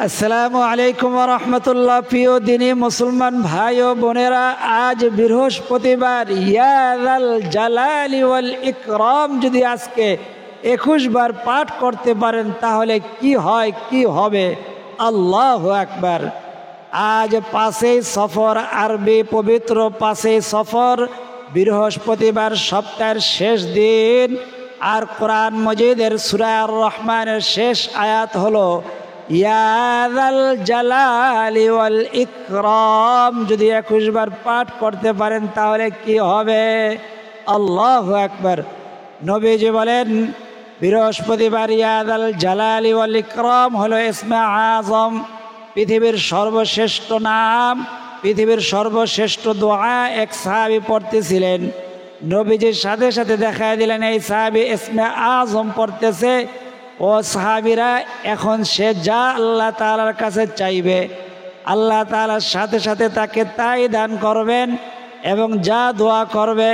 আসসালামু আলাইকুম ওয়া রাহমাতুল্লাহ। প্রিয় দিনী মুসলমান ভাই ও বোনেরা, আজ বৃহস্পতিবার। ইয়া যাল জালালি ওয়াল ইকরাম যদি আজকে 21 বার পাঠ করতে পারেন তাহলে কি হয়, কি হবে? আল্লাহু আকবার। আজ 5ই সফর, আরবি পবিত্র 5ই সফর, বৃহস্পতিবার, সপ্তাহের শেষ দিন। আর কোরআন মজিদের সূরা আর রহমানের শেষ আয়াত হলো ইয়া যাল জালালি ওয়াল ইকরাম। যদি 21 বার পাঠ করতে পারেন তাহলে কি হবে? আল্লাহু আকবার। নবীজি বলেন বৃহস্পতিবার ইয়া যাল জালালি ওয়াল ইকরাম হলো ইসমে আযম, পৃথিবীর সর্বশ্রেষ্ঠ নাম, পৃথিবীর সর্বশ্রেষ্ঠ দোয়া। এক সাহাবী পড়তেছিলেন, নবীজির সাথে সাথে দেখা দিলেন এই সাহাবী ইসমে আযম পড়তেছে। ও সাহাবীরা, এখন সে যা আল্লাহ তাআলার কাছে চাইবে আল্লাহ তাআলার সাথে সাথে তাকে তাই দান করবেন, এবং যা দোয়া করবে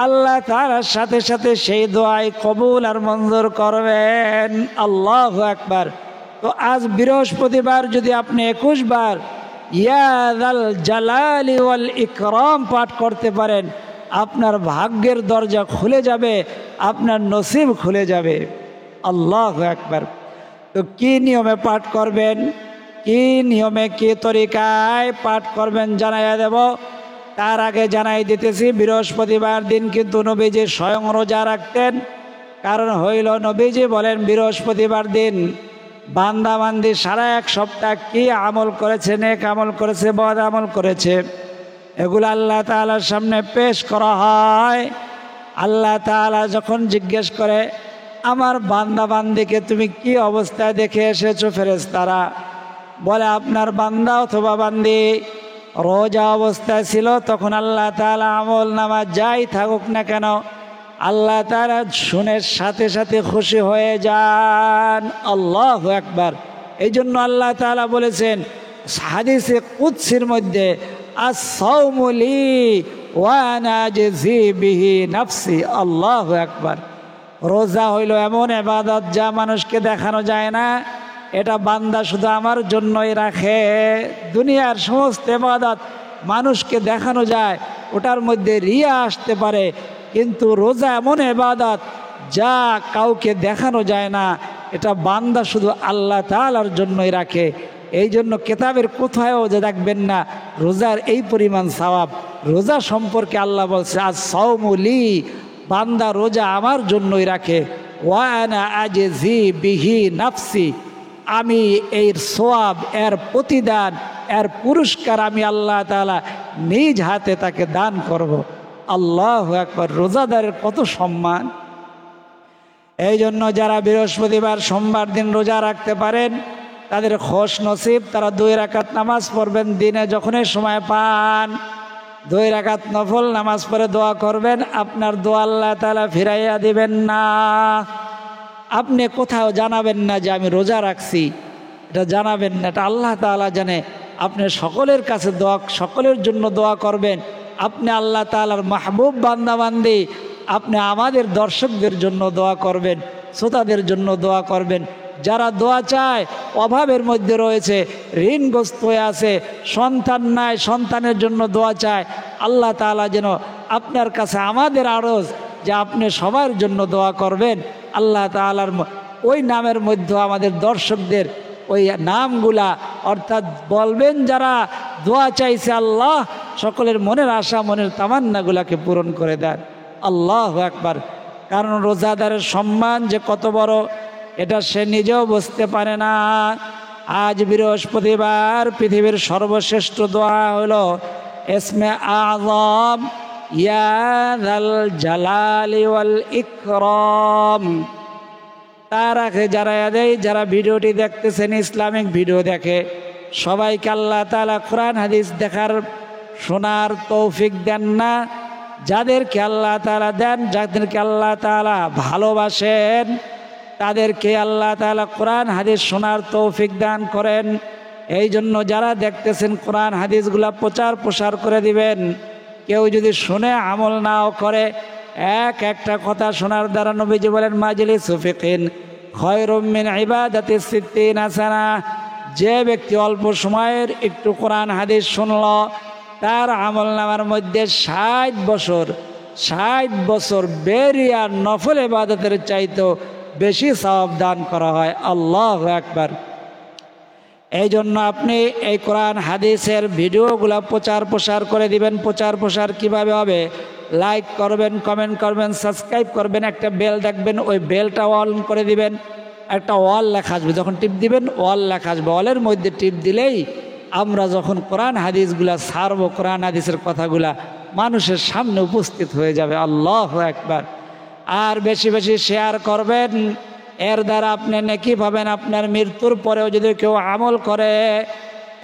আল্লাহ তাআলার সাথে সাথে সেই দোয়াই কবুল আর মঞ্জুর করবেন। আল্লাহু আকবার। তো আজ বৃহস্পতিবার যদি আপনি 21 বার ইয়া যাল জালালি ওয়াল ইকরাম পাঠ করতে পারেন, আপনার ভাগ্যের দরজা খুলে যাবে, আপনার নসিব খুলে যাবে। আল্লাহু আকবার। তো কি নিয়মে পাঠ করবেন, কি নিয়মে কি তরিকায় পাঠ করবেন জানাইয়া দেব। তার আগে জানাই দিতেছি, বৃহস্পতিবার দিন কিন্তু নবীজি স্বয়ং রোজা রাখতেন। কারণ হইল, নবীজি বলেন বৃহস্পতিবার দিন বান্দা বান্দি সারা এক সপ্তাহ কি আমল করেছে, নেক আমল করেছে, বদ আমল করেছে, এগুলো আল্লাহ তাআলার সামনে পেশ করা হয়। আল্লাহ তাআলা যখন জিজ্ঞেস করে আমার বান্দা বান্দিকে তুমি কি অবস্থায় দেখে এসেছো, ফেরেশতারা বলে আপনার বান্দা অথবা বান্দি রোজা অবস্থায় ছিল, তখন আল্লাহ তাআলা আমল নামা যাই থাকুক না কেন আল্লাহ তাআলা শুনে সাথে সাথে খুশি হয়ে যান। আল্লাহু আকবার। এই জন্য আল্লাহ তাআলা বলেছেন হাদিসে কুদসির মধ্যে, আস-সাওমু লি ওয়া আনা আজজি বিহি নাফসি। আল্লাহু আকবার। রোজা হইল এমন ইবাদত যা মানুষকে দেখানো যায় না, এটা বান্দা শুধু আমার জন্যই রাখে। দুনিয়ার সমস্ত ইবাদত মানুষকে দেখানো যায়, ওটার মধ্যে রিয়া আসতে পারে, কিন্তু রোজা এমন ইবাদত যা কাউকে দেখানো যায় না, এটা বান্দা শুধু আল্লাহ তাআলার জন্যই রাখে। এই জন্য কেতাবের কোথায়ও যে দেখবেন না রোজার এই পরিমাণ সওয়াব। রোজা সম্পর্কে আল্লাহ বলছে আস-সাওমু লি, বান্দা রোজা আমার জন্যই রাখে, ওয়া আনা আজজি বিহি নাফসি, আমি এর সওয়াব, এর প্রতিদান, এর পুরস্কার আমি আল্লাহ তাআলা নিজ হাতে তাকে দান করব। আল্লাহু আকবার। রোজাদারের কত সম্মান! এই জন্য যারা বৃহস্পতিবার সোমবার দিন রোজা রাখতে পারেন তাদের খোশ নসিব। তারা 2 রাকাত নামাজ পড়বেন দিনে যখনই সময় পান, 2 রাকাত নফল নামাজ পড়ে দোয়া করবেন। আপনার দোয়া আল্লাহ তাআলা ফিরাইয়া দিবেন না। আপনি কোথাও জানাবেন না যে আমি রোজা রাখছি, এটা জানাবেন না, এটা আল্লাহ তাআলা জানে। আপনি সকলের কাছে দোয়া, সকলের জন্য দোয়া করবেন। আপনি আল্লাহ তাআলার মাহবুব বান্দা বান্দি, আপনি আমাদের দর্শকদের জন্য দোয়া করবেন, শ্রোতাদের জন্য দোয়া করবেন। যারা দোয়া চায়, অভাবের মধ্যে রয়েছে, ঋণগ্রস্ত হয়ে আছে, সন্তান নাই, সন্তানের জন্য দোয়া চায়, আল্লাহ তাআলা যেন আপনার কাছে আমাদের আরজ যে আপনি সবার জন্য দোয়া করবেন। আল্লাহ তাআলার ওই নামের মধ্যে আমাদের দর্শকদের ওই নামগুলা, অর্থাৎ বলবেন যারা দোয়া চাইছে, আল্লাহ সকলের মনের আশা, মনের তামান্নাগুলাকে পূরণ করে দেন। আল্লাহু আকবার। কারণ রোজাদারের সম্মান যে কত বড় এটা সে নিজেও বুঝতে পারে না। আজ বৃহস্পতিবার, পৃথিবীর সর্বশ্রেষ্ঠ দোয়া হলো ইসমে আযম ইয়া যাল জালালি ওয়াল ইকরাম। তার আগে যারা ভিডিওটি দেখতেছেন, ইসলামিক ভিডিও দেখে, সবাইকে আল্লাহ তাআলা কোরআন হাদিস দেখার, শোনার তৌফিক দেন না। যাদেরকে আল্লাহ তাআলা দেন, যাদেরকে আল্লাহ তাআলা ভালোবাসেন, তাদেরকে আল্লাহ তাআলা কোরআন হাদিস শোনার তৌফিক দান করেন। এই জন্য যারা দেখতেছেন কোরআন হাদিসগুলা প্রচার প্রসার করে দিবেন। কেউ যদি শুনে আমল নাও করে, একটা কথা শোনার দ্বারা নবীজি বলেন মাজলিসু ফিকহিন খায়রুম মিন ইবাদাতিস 60 সানা, যে ব্যক্তি অল্প সময়ের একটু কোরআন হাদিস শুনল, তার আমলনামার মধ্যে 60 বছর বেরিয়া নফল ইবাদতের চাইতে বেশি সওয়াব দান করা হয়। আল্লাহু আকবার। এই জন্য আপনি এই কোরআন হাদিসের ভিডিওগুলো প্রচার প্রসার করে দিবেন। প্রচার প্রসার কিভাবে হবে? লাইক করবেন, কমেন্ট করবেন, সাবস্ক্রাইব করবেন, একটা বেল দেখবেন, ওই বেলটা অন করে দিবেন। একটা ওয়াল লেখা আসবে, যখন টিপ দিবেন ওয়াল লেখা আসবে, ওয়ালের মধ্যে টিপ দিলেই আমরা যখন কোরআন হাদিসগুলা ছাড়বো, কোরআন হাদিসের কথাগুলা মানুষের সামনে উপস্থিত হয়ে যাবে। আল্লাহু আকবার। আর বেশি বেশি শেয়ার করবেন, এর দ্বারা আপনি নেকি পাবেন। আপনার মৃত্যুর পরেও যদি কেউ আমল করে,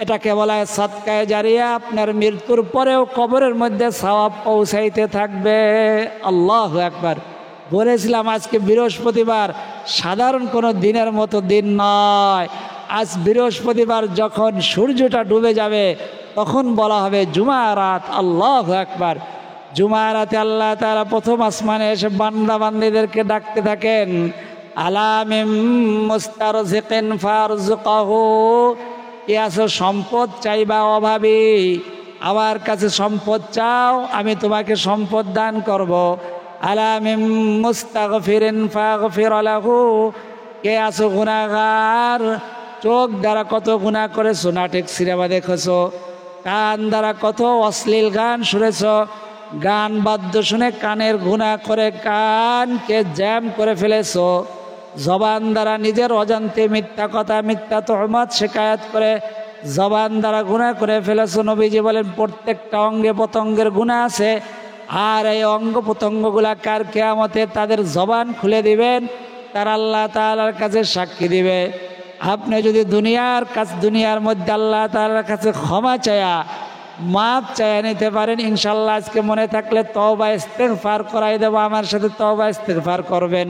এটাকে বলা হয় সাদকায়ে জারিয়া। আপনার মৃত্যুর পরেও কবরের মধ্যে সওয়াব পৌঁছাইতে থাকবে। আল্লাহু আকবার। বলেছিলাম আজকে বৃহস্পতিবার, সাধারণ কোনো দিনের মতো দিন নয়। আজ বৃহস্পতিবার, যখন সূর্যটা ডুবে যাবে তখন বলা হবে জুমা রাত। আল্লাহু আকবার। জুমা রাতে আল্লাহ তাআলা প্রথম আসমানে এসে বান্দা বান্দীদেরকে ডাকতে থাকেন, আলা মিন মুস্তারজিকিন ফারজুকাহু। কে আছো সম্পদ চাইবা অভাবী, আমার কাছে সম্পদ চাও, আমি তোমাকে সম্পদ দান করব। আলা মিন মুস্তাগফিরিন ফাগফির লাহু। কে আছো গুনাহগার, চোখ দ্বারা কত গুনাহ করেছো, নাটক সিনেমা দেখেছো, কান দ্বারা কত অশ্লীল গান শুনেছো, গান বাদ্য শুনে কানের গুনাহ করে কানকে জ্যাম করে ফেলেছো, জবান দ্বারা নিজের অজান্তে মিথ্যা কথা, মিথ্যা তহমত শিকায়াত করে জবান দ্বারা গুনাহ করে ফেলেছো। নবীজি বলেন প্রত্যেকটা অঙ্গে প্রত্যঙ্গের গুনাহ আছে, আর এই অঙ্গ প্রত্যঙ্গগুলা কার কিয়ামতে তাদের জবান খুলে দিবেন, তার আল্লাহ তাআলার কাছে সাক্ষী দিবে। আপনি যদি দুনিয়ার মধ্যে আল্লাহ তাআলার কাছে ক্ষমা চায়া, মাপ চায়া নিতে পারেন, ইনশাল্লাহ আজকে মনে থাকলে তওবা ইস্তেগফার করাই দেব। আমার সাথে তওবা ইস্তেগফার করবেন,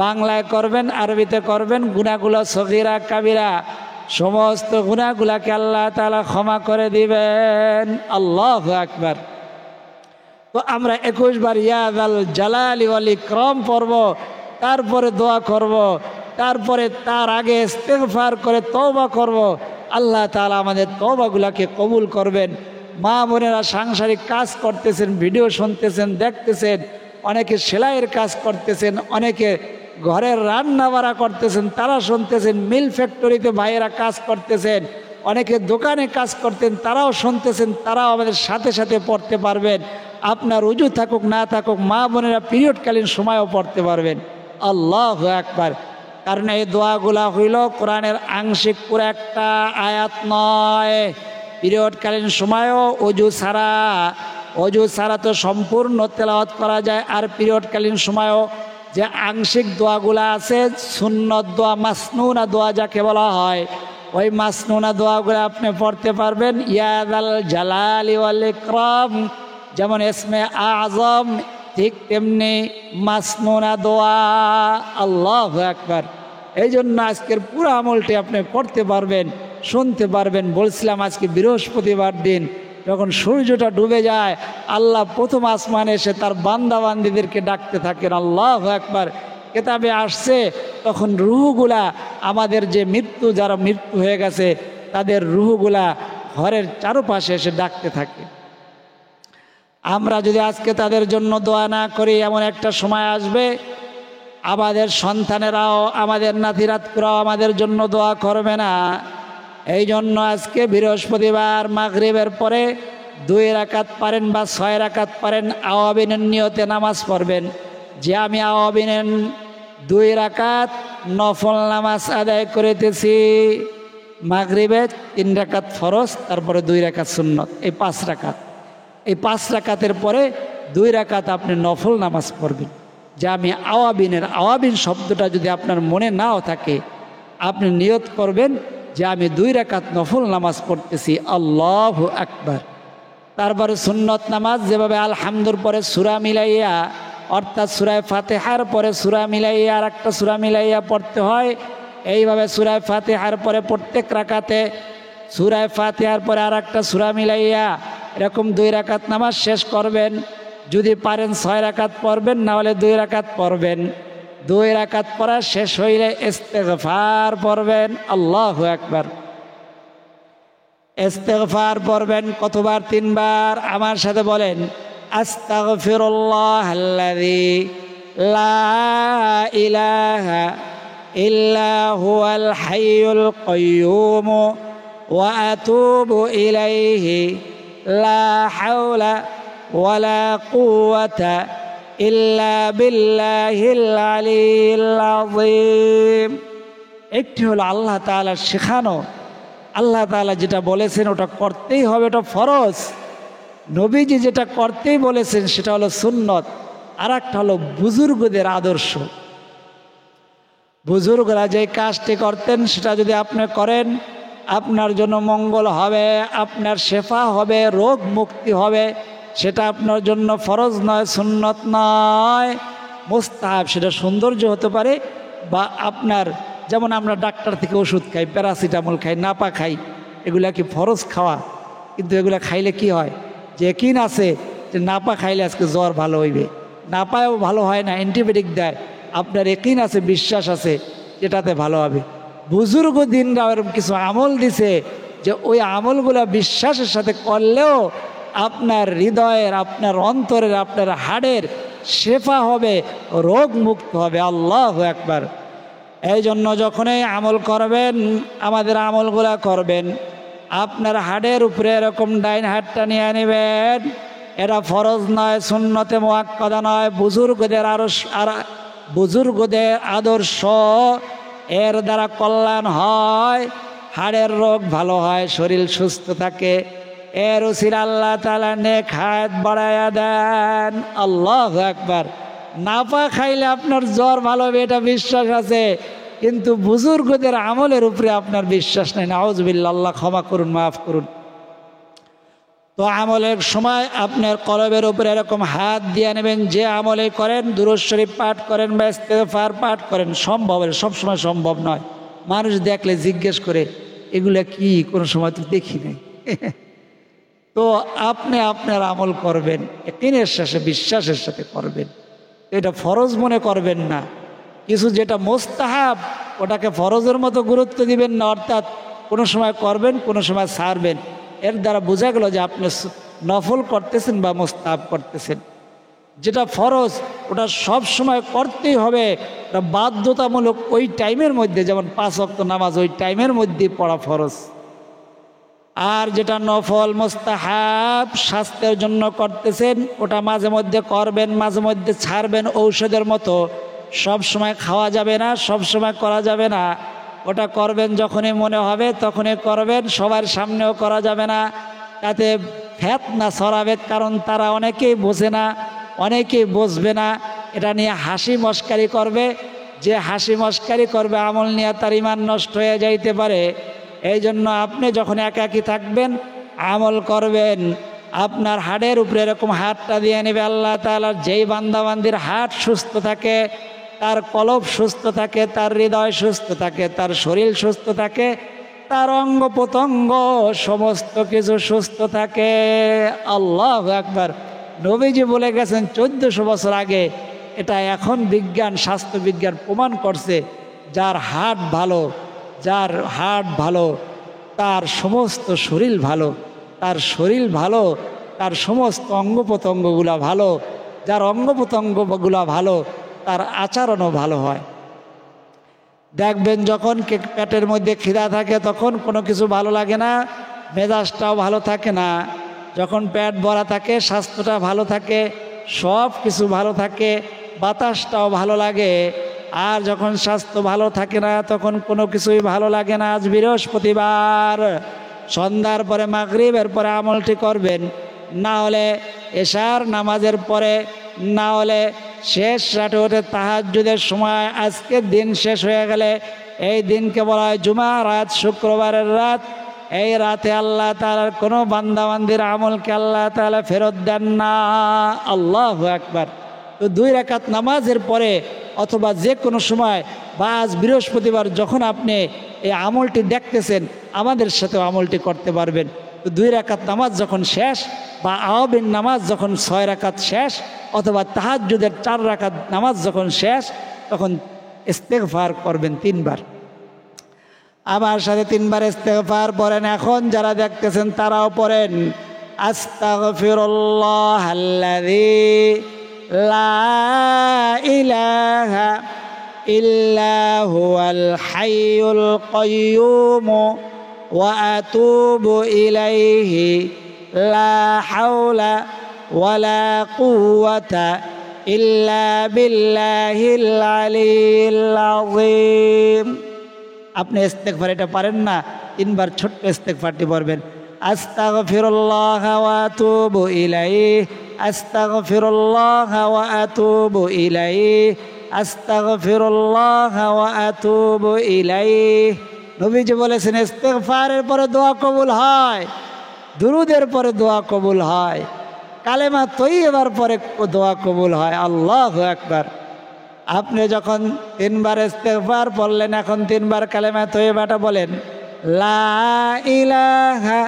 বাংলায় করবেন, আরবিতে করবেন। গুনাহগুলো সগীরা কাবিরা সমস্ত গুনাহগুলাকে আল্লাহ তাআলা ক্ষমা করে দিবেন। আল্লাহু আকবার। তো আমরা 21 বার ইয়া যাল জালালি ওয়াল ইকরাম পড়ব, তারপরে দোয়া করব, তারপরে তার আগে ইস্তেগফার করে তওবা করব। আল্লাহ তাআলা আমাদের তওবাগুলোকে কবুল করবেন। মা বোনেরা সাংসারিক কাজ করতেছেন, ভিডিও শুনতেছেন, দেখতেছেন, অনেকে সেলাইয়ের কাজ করতেছেন, অনেকে ঘরের রান্না বাড়া করতেছেন, তারা শুনতেছেন। মিল ফ্যাক্টরিতে ভাইয়েরা কাজ করতেছেন, অনেকে দোকানে কাজ করতেন, তারাও শুনতেছেন, তারাও আমাদের সাথে সাথে পড়তে পারবেন। আপনার উজু থাকুক না থাকুক, মা বোনেরা পিরিয়ডকালীন সময়ও পড়তে পারবেন। আল্লাহু আকবার। কারণ এই দোয়াগুলা হইল কোরআনের আংশিক, পুরো একটা আয়াত নয়। পিরিয়ডকালীন সময়ও অজু ছাড়া তো সম্পূর্ণ তেলাওয়াত করা যায়। আর পিরিয়ডকালীন সময়ও যে আংশিক দোয়াগুলা আছে, সুন্নত দোয়া, মাসনুনা দোয়া যাকে বলা হয়, ওই মাসনুনা দোয়াগুলো আপনি পড়তে পারবেন। ইয়া যাল জালালি ওয়াল ইকরাম, যেমন ইসমে আযম, ঠিক তেমনি মাসনুনা দোয়া। আল্লাহু আকবার। এই জন্য আজকের পুরো আমলটি আপনি পড়তে পারবেন, শুনতে পারবেন। বলছিলাম আজকে বৃহস্পতিবার দিন, যখন সূর্যটা ডুবে যায়, আল্লাহ প্রথম আসমানে এসে তার বান্দা বান্দীদেরকে ডাকতে থাকেন। আল্লাহু আকবার। কিতাবে আসছে তখন রুহগুলা, আমাদের যে যারা মৃত্যু হয়ে গেছে, তাদের রুহগুলা ঘরের চারপাশে এসে ডাকতে থাকে। আমরা যদি আজকে তাদের জন্য দোয়া না করি, এমন একটা সময় আসবে আমাদের সন্তানেরাও, আমাদের নাতিরাতরাও আমাদের জন্য দোয়া করবে না। এই জন্য আজকে বৃহস্পতিবার মাগরিবের পরে 2 রাকাত পারেন বা 6 রাকাত পারেন, আওয়াবিনের নিয়তে নামাজ পড়বেন যে আমি আওয়াবিনের 2 রাকাত নফল নামাজ আদায় করিতেছি। মাগরিবে 3 রাকাত ফরজ, তারপরে 2 রাকাত সুন্নত, এই 5 রাকাত। এই 5 রাকাতের পরে 2 রাকাত আপনি নফল নামাজ পড়বেন যে আমি আওয়াবিন শব্দটা যদি আপনার মনে নাও থাকে, আপনি নিয়ত করবেন যে আমি 2 রাকাত নফল নামাজ পড়তেছি। আল্লাহু আকবার। তারপরে সুন্নত নামাজ, যেভাবে আলহামদুর পরে সূরা মিলাইয়া, অর্থাৎ সূরা ফাতিহার পরে সূরা মিলাইয়া আর একটা সূরা মিলাইয়া পড়তে হয়। এইভাবে সূরা ফাতিহার পরে প্রত্যেক রাকাতে সূরা ফাতিহার পরে আর একটা সূরা মিলাইয়া এরকম 2 রাকাত নামাজ শেষ করবেন। যদি পারেন 6 রাকাত পড়বেন, না হলে 2 রাকাত পড়বেন। 2 রাকাত পড়া শেষ হইলে ইস্তেগফার পড়বেন। আল্লাহু আকবার। ইস্তিগফার পড়বেন কতবার? 3 বার। আমার সাথে বলেন, আস্তাগফিরুল্লাহাল্লাযী লা ইলাহা ইল্লা হুয়াল হাইয়ুল কাইয়্যুম ওয়া আতুবু ইলাইহি লা হাওলা ওয়ালা কুওয়াতা ইল্লা বিল্লাহিল আলিয়্যিল আযীম। একটি হলো আল্লাহ তাআলার শেখানো, আল্লাহ তাআলা যেটা বলেছেন ওটা করতেই হবে, ওটা ফরজ। নবীজি যেটা করতেই বলেছেন সেটা হলো সুন্নত। আর একটা হলো বুজুর্গদের আদর্শ। বুজুর্গরা যে কাজটি করতেন সেটা যদি আপনি করেন, আপনার জন্য মঙ্গল হবে, আপনার শেফা হবে, রোগ মুক্তি হবে। সেটা আপনার জন্য ফরজ নয়, সুন্নত নয়, মুস্তাহাব। সেটা সৌন্দর্য হতে পারে, বা আপনার যেমন আমরা ডাক্তার থেকে ওষুধ খাই, প্যারাসিটামল খাই, নাপা খাই, এগুলা কি ফরজ খাওয়া? কিন্তু এগুলা খাইলে কি হয়, যে কিন আছে যে নাপা খাইলে আজকে জ্বর ভালো হইবে, নাপায়ও ভালো হয় না, অ্যান্টিবায়োটিক দেয়। আপনার একিন আছে, বিশ্বাস আছে যেটাতে ভালো হবে। বুজুর্গ দিনরা এরকম কিছু আমল দিছে যে ওই আমলগুলো বিশ্বাসের সাথে করলেও আপনার হৃদয়ের, আপনার অন্তরের, আপনার হাড়ের শেফা হবে, রোগ মুক্ত হবে। আল্লাহু আকবার। এই জন্য যখনই আমল করবেন, আমাদের আমলগুলা করবেন, আপনার হাড়ের উপরে এরকম ডাইন হাতটা নিয়ে নেবেন। এটা ফরজ নয়, সুন্নতে মুআক্কাদা নয়, বুজুর্গদের আদর্শ। এর দ্বারা কল্যাণ হয়, হাড়ের রোগ ভালো হয়, শরীর সুস্থ থাকে। এর উসিলা আল্লাহ তাআলা নেক হায়াত বাড়ায়া দেন। আল্লাহু আকবার। নাপা খাইলে আপনার জ্বর ভালো হবে এটা বিশ্বাস আছে, কিন্তু বুজুর্গদের আমলের উপরে আপনার বিশ্বাস নেই। নাউজুবিল্লাহ, আল্লাহ ক্ষমা করুন, মাফ করুন। তো আমলের সময় আপনার কলবের উপরে এরকম হাত দিয়ে নেবেন। যে আমলে করেন, দুরূদ শরীফ পাঠ করেন বা ইস্তেগফার পাঠ করেন, সম্ভব, সবসময় সম্ভব নয়। মানুষ দেখলে জিজ্ঞেস করে, এগুলা কি, কোনো সময় তো দেখি নাই। তো আপনি আপনার আমল করবেন, ইয়াকিনের সাথে, বিশ্বাসের সাথে করবেন। এটা ফরজ মনে করবেন না। কিছু যেটা মুস্তাহাব ওটাকে ফরজের মতো গুরুত্ব দিবেন না, অর্থাৎ কোনো সময় করবেন, কোনো সময় ছাড়বেন। এর দ্বারা বোঝা গেল যে আপনি নফল করতেছেন বা মুস্তাহাব করতেছেন। যেটা ফরজ ওটা সব সময় করতেই হবে, এটা বাধ্যতামূলক। ওই টাইমের মধ্যে, যেমন 5 ওয়াক্ত নামাজ ওই টাইমের মধ্যে পড়া ফরজ। আর যেটা নফল মুস্তাহাব স্বাস্থ্যের জন্য করতেছেন, ওটা মাঝে মধ্যে করবেন, মাঝে মধ্যে ছাড়বেন। ঔষধের মতো সব সময় খাওয়া যাবে না, সব সময় করা যাবে না। ওটা করবেন যখনই মনে হবে তখনই করবেন, সবার সামনেও করা যাবে না, তাতে ফিতনা ছড়াবে। কারণ তারা অনেকেই বোঝে না, অনেকেই বুঝবে না, এটা নিয়ে হাসি মশকারি করবে। যে হাসি মশকারি করবে আমল নিয়ে তার ঈমান নষ্ট হয়ে যাইতে পারে। এই জন্য আপনি যখন একাকী থাকবেন, আমল করবেন, আপনার হাড়ের উপরে এরকম হাতটা দিয়ে নেবে। আল্লাহ তাআলার যেই বান্দাবান্দির হাট সুস্থ থাকে, তার কলব সুস্থ থাকে, তার হৃদয় সুস্থ থাকে, তার শরীর সুস্থ থাকে, তার অঙ্গ প্রত্যঙ্গ সমস্ত কিছু সুস্থ থাকে। আল্লাহু আকবার। নবীজি বলে গেছেন 1400 বছর আগে। এটা এখন বিজ্ঞান, স্বাস্থ্য বিজ্ঞান প্রমাণ করছে, যার হার্ট ভালো, যার হার্ট ভালো তার সমস্ত শরীর ভালো, তার শরীর ভালো তার সমস্ত অঙ্গ প্রত্যঙ্গগুলো ভালো, যার অঙ্গ প্রত্যঙ্গগুলো ভালো তার আচরণও ভালো হয়। দেখবেন যখন পেটের মধ্যে খিদা থাকে তখন কোনো কিছু ভালো লাগে না, মেজাজটাও ভালো থাকে না। যখন পেট ভরা থাকে স্বাস্থ্যটা ভালো থাকে, সব কিছু ভালো থাকে, বাতাসটাও ভালো লাগে। আর যখন স্বাস্থ্য ভালো থাকে না তখন কোনো কিছুই ভালো লাগে না। আজ বৃহস্পতিবার, সন্ধ্যার পরে মাগরিবের পরে আমলটি করবেন, না হলে এশার নামাজের পরে, না হলে শেষ রাতে ওঠে তাহাজ্জুদের সময়। আজকের দিন শেষ হয়ে গেলে এই দিনকে বলা হয় জুমা রাত, শুক্রবারের রাত। এই রাতে আল্লাহ তাআলার কোনো বান্দাবান্দির আমলকে আল্লাহ তাআলা ফেরত দেন না। আল্লাহু আকবার। তো 2 রাকাত নামাজের পরে অথবা যে কোনো সময়, বা আজ বৃহস্পতিবার যখন আপনি এই আমলটি দেখতেছেন আমাদের সাথেও আমলটি করতে পারবেন। তো 2 রাকাত নামাজ যখন শেষ, বা আওয়াবিন নামাজ যখন 6 রাকাত শেষ, অথবা তাহাজ্জুদের 4 রাকাত নামাজ যখন শেষ, তখন ইস্তেগফার করবেন 3 বার। আমার সাথে 3 বার ইস্তেগফার পড়েন। এখন যারা দেখতেছেন তারাও পড়েন, আস্তাগফিরুল্লাহাল্লাযী লা ইলাহা ইল্লা হুয়াল হাইয়ুল কাইয়্যুম ওয়া আতুবু ইলাইহি লা হাওলা ওয়ালা কুওয়াতা ইল্লা বিল্লাহিল আলিয়্যিল আযীম। আপনি ইস্তেগফার এটা পারেন না, 3 বার ছোট্ট ইস্তেগফারটি পড়বেন, আস্তাগফিরুল্লাহ ওয়া আতুবু ইলাইহি, আস্তাগফিরুল্লাহ ওয়া আতুবু ইলাইহি, আস্তাগফিরুল্লাহ ওয়া আতুবু ইলাইহি। নবীজি বলেছেন ইস্তেগফারের পরে দোয়া কবুল হয়, দুরূদের পরে দোয়া কবুল হয়, কালেমা তৈয়বার পরে দোয়া কবুল হয়। আল্লাহু আকবার। আপনি যখন 3 বার ইস্তেগফার পড়লেন, এখন 3 বার কালেমা তৈয়বাটা বলেন, লা ইলাহা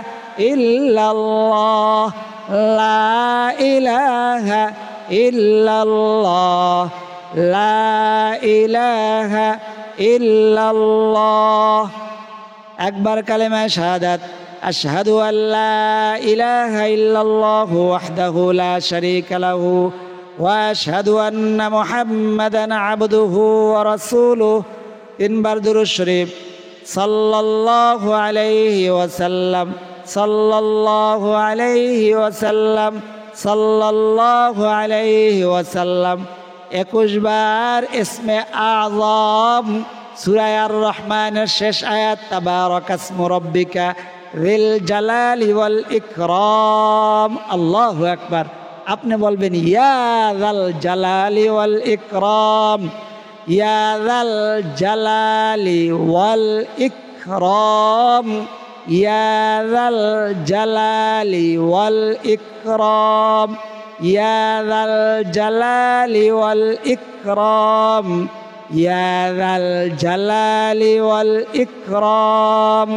ইল্লাল্লাহ, লা ইলাহা ইল্লাল্লাহ, লা ইলাহা ইল্লাল্লাহ। একবার কালেমা শাহাদাত, আশহাদু আল্লা ইলাহা ইল্লাল্লাহু ওয়াহদাহু লা শারীকা লাহু ওয়া আশহাদু আন্না মুহাম্মাদান আবদুহু ওয়া রাসূলুহু। 3 বার দুরূদ শরীফ, সাল্লাল্লাহু আলাইহি ওয়াসাল্লাম, সাল্লাল্লাহু আলাইহি ওয়াসাল্লাম, সাল্লাল্লাহু আলাইহি ওয়াসাল্লাম। 21 বার ইসমে আযম সূরা আর রহমানের শেষ আয়াত, তাবারাকাসমু রাব্বিকা যিল জালালি ওয়াল ইকরাম। আল্লাহু আকবার। আপনি বলবেন ইয়া যাল জালালি ওয়াল ইকরাম, ইয়া যাল জালালি ওয়াল ইকরাম, ইয়া যাল জালালি ওয়াল ইকরাম, ইয়া যাল জালালি ওয়াল ইকরাম, ইয়া যাল জালালি ওয়াল ইকরাম,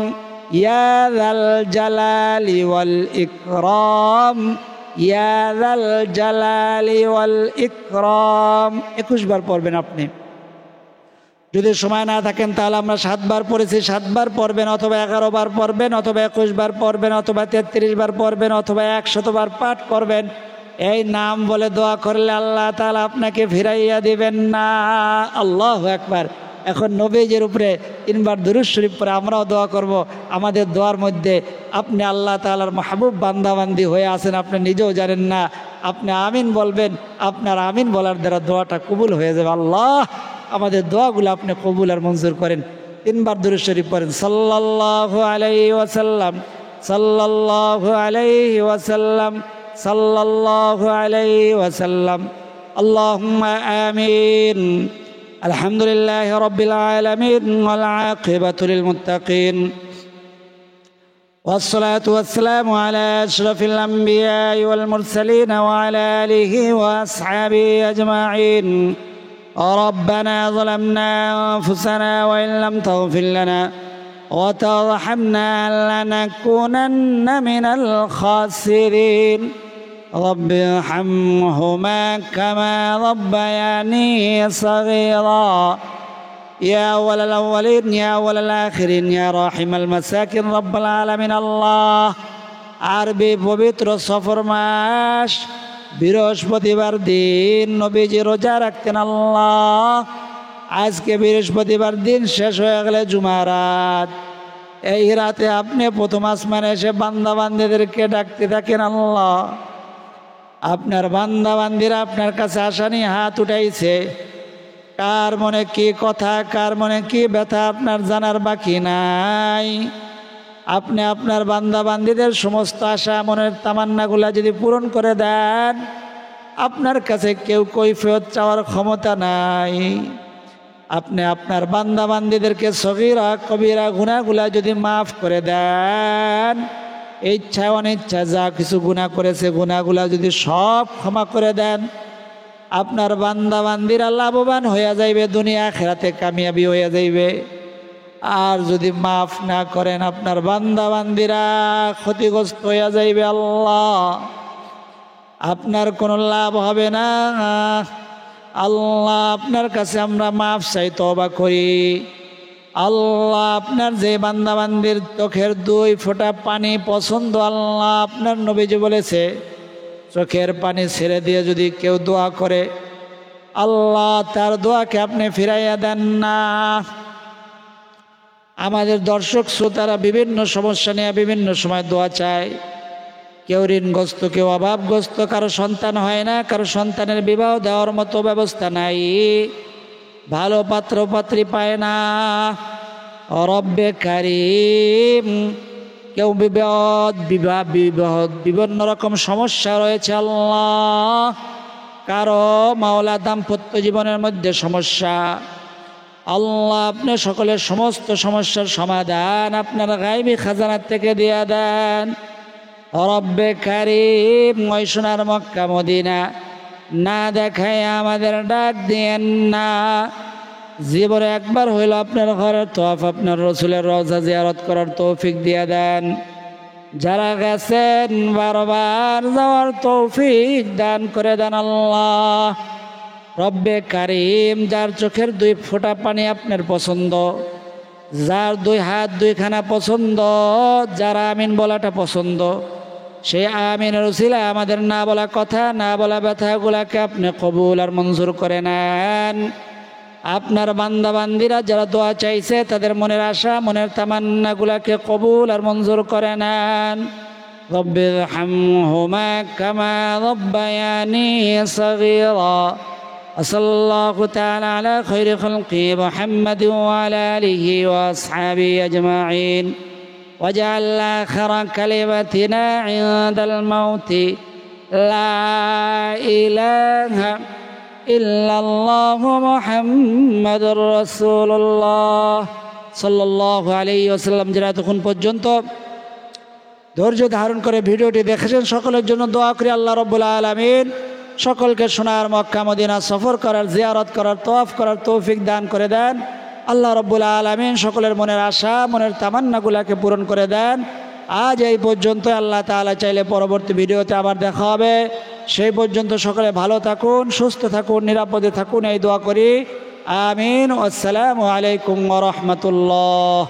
ইয়া যাল জালালি ওয়াল ইকরাম, ইয়া যাল জালালি ওয়াল ইকরাম। 21 বার পড়বেন আপনি। যদি সময় না থাকেন তাহলে আমরা 7 বার পড়েছি, 7 বার পড়বেন, অথবা 11 বার পড়বেন, অথবা 21 বার পড়বেন, অথবা 33 বার পড়বেন, অথবা 100 বার পাঠ করবেন। এই নাম বলে দোয়া করলে আল্লাহ তাআলা আপনাকে ফিরাইয়া দিবেন না। আল্লাহু আকবার। এখন নবীজির উপরে 3 বার দুরূদ শরীফ পড়ে আমরাও দোয়া করব। আমাদের দোয়ার মধ্যে আপনি আল্লাহ তাআলার মাহবুব বান্দাবান্দি হয়ে আছেন, আপনি নিজেও জানেন না। আপনি আমিন বলবেন, আপনার আমিন বলার দ্বারা দোয়াটা কবুল হয়ে যাবে। আল্লাহ আমাদের দোয়াগুলো আপনি কবুল আর মঞ্জুর করেন। 3 বার দুরূদ শরীফ পড়েন, সাল্লাল্লাহু আলাইহি ওয়াসাল্লাম, সাল্লাল্লাহু আলাইহি ওয়াসাল্লাম, সাল্লাল্লাহু আলাইহি ওয়াসাল্লাম। আল্লাহুম্মা আমিন। আলহামদুলিল্লাহি রাব্বিল আলামিন ওয়াল আকিবাতু লিল মুত্তাকিন والصلاة والسلام على أشرف الأنبياء والمرسلين وعلى آله وأصحابه أجمعين. ربنا ظلمنا أنفسنا وإن لم تغفر لنا وترحمنا لنكونن من الخاسرين. رب ارحمهما كما ربياني صغيرا. يا أول الأولين يا أول الآخرين يا راحم المساكين رب العالمين. الله আরবি পবিত্র সফর মাস, বৃহস্পতিবার দিন নবীজি রোজা রাখতেন। আল্লাহ আজকে বৃহস্পতিবার দিন শেষ হয়ে গেলে জুমার রাত, এই রাতে আপনি প্রথম আসমানে এসে বান্দাবান্দিদেরকে ডাকতে থাকেন। আল্লাহ আপনার বান্দাবান্দিরা আপনার কাছে আশা নিয়ে হাত উঠাইছে। কার মনে কি কথা, কার মনে কি ব্যথা আপনার জানার বাকি নাই। আপনি আপনার বান্দাবান্দিদের সমস্ত আশা মনের তামান্নাগুলা যদি পূরণ করে দেন, আপনার কাছে কেউ কৈফিয়ত চাওয়ার ক্ষমতা নাই। আপনি আপনার বান্দাবান্দিদেরকে সগীরা কবিরা গুনাহগুলা যদি মাফ করে দেন, ইচ্ছা অনিচ্ছা যা কিছু গুনাহ করেছে গুনাহগুলা যদি সব ক্ষমা করে দেন, আপনার বান্দাবান্দিরা লাভবান হইয়া যাইবে, দুনিয়া আখিরাতে কামিয়াবি হইয়া যাইবে। আর যদি মাফ না করেন, আপনার বান্দাবান্দিরা ক্ষতিগ্রস্ত হইয়া যাইবে। আল্লাহ আপনার কোনো লাভ হবে না। আল্লাহ আপনার কাছে আমরা মাফ চাই, তওবা করি। আল্লাহ আপনার যে বান্দাবান্দির চোখের 2 ফোঁটা পানি পছন্দ, আল্লাহ আপনার নবীজি বলেছে চোখের পানি ছেড়ে দিয়ে যদি কেউ দোয়া করে আল্লাহ তার দোয়াকে আপনি ফিরাইয়া দেন না। আমাদের দর্শক শ্রোতারা বিভিন্ন সমস্যা নিয়ে বিভিন্ন সময় দোয়া চায়। কেউ ঋণগ্রস্ত, কেউ অভাবগ্রস্ত, কারো সন্তান হয় না, কারো সন্তানের বিবাহ দেওয়ার মতো ব্যবস্থা নাই, ভালো পাত্র পাত্রী পায় না। রব্বে কারিম, কেউ বিভিন্ন রকম সমস্যা রয়েছে আল্লাহ, কারো মাওলা দাম্পত্য জীবনের মধ্যে সমস্যা, আল্লাহ আপনি সকলের সমস্ত সমস্যার সমাধান আপনার গায়বী খাজানার থেকে দিয়ে দেন। রব্বে কারিম, ওই সোনার মক্কা মদিনা না দেখায় আমাদের ডাক দিয়েন না। জীবনে একবার হইল আপনার ঘরের তওয়াফ, আপনার রসুলের রওজা জিয়ারত করার তৌফিক দিয়ে দেন। যারা গেছেন বারবার যাওয়ার তৌফিক দান করে দেন আল্লাহ। রব্বে কারিম, যার চোখের 2 ফোঁটা পানি আপনার পছন্দ, যার 2 হাত 2খানা পছন্দ, যার আমিন বলাটা পছন্দ, সেই আমিনের উসিলায় আমাদের না বলা কথা, না বলা ব্যথাগুলাকে আপনি কবুল আর মঞ্জুর করে নেন। আপনার বান্দাবান্দিরা যারা দোয়া চাইছে তাদের মনের আশা, মনের তামান্নাগুলাকে কবুল আর মঞ্জুর করে নেন। রব্বিরহামহুমা কামা রাব্বায়ানি সগীরা। সাল্লাল্লাহু তাআলা আলা খায়রি খালকি মুহাম্মাদিন ওয়া আলা আলিহি ওয়া আসহাবিহি আজমাইন। ওয়াজআল আখিরা কালিমাতিনা ইনদাল মাউতি লা ইলাহা ইল্লাল্লাহু মুহাম্মাদুর রাসূলুল্লাহ সাল্লাল্লাহু আলাইহি ওয়াসাল্লাম। যারা তখন পর্যন্ত ধৈর্য ধারণ করে ভিডিওটি দেখেছেন সকলের জন্য দোয়া করি আল্লাহ রাব্বুল আলামিন সকলকে সোনার মক্কা মদিনা সফর করার, জিয়ারত করার, তওয়াফ করার তৌফিক দান করে দেন। আল্লাহ রাব্বুল আলামিন সকলের মনের আশা, মনের তামান্নাগুলাকে পূরণ করে দেন। আজ এই পর্যন্ত, আল্লাহ তাআলা চাইলে পরবর্তী ভিডিওতে আবার দেখা হবে। সেই পর্যন্ত সকলে ভালো থাকুন, সুস্থ থাকুন, নিরাপদে থাকুন, এই দোয়া করি। আমিন। আসসালামু আলাইকুম ওয়া রাহমাতুল্লাহ।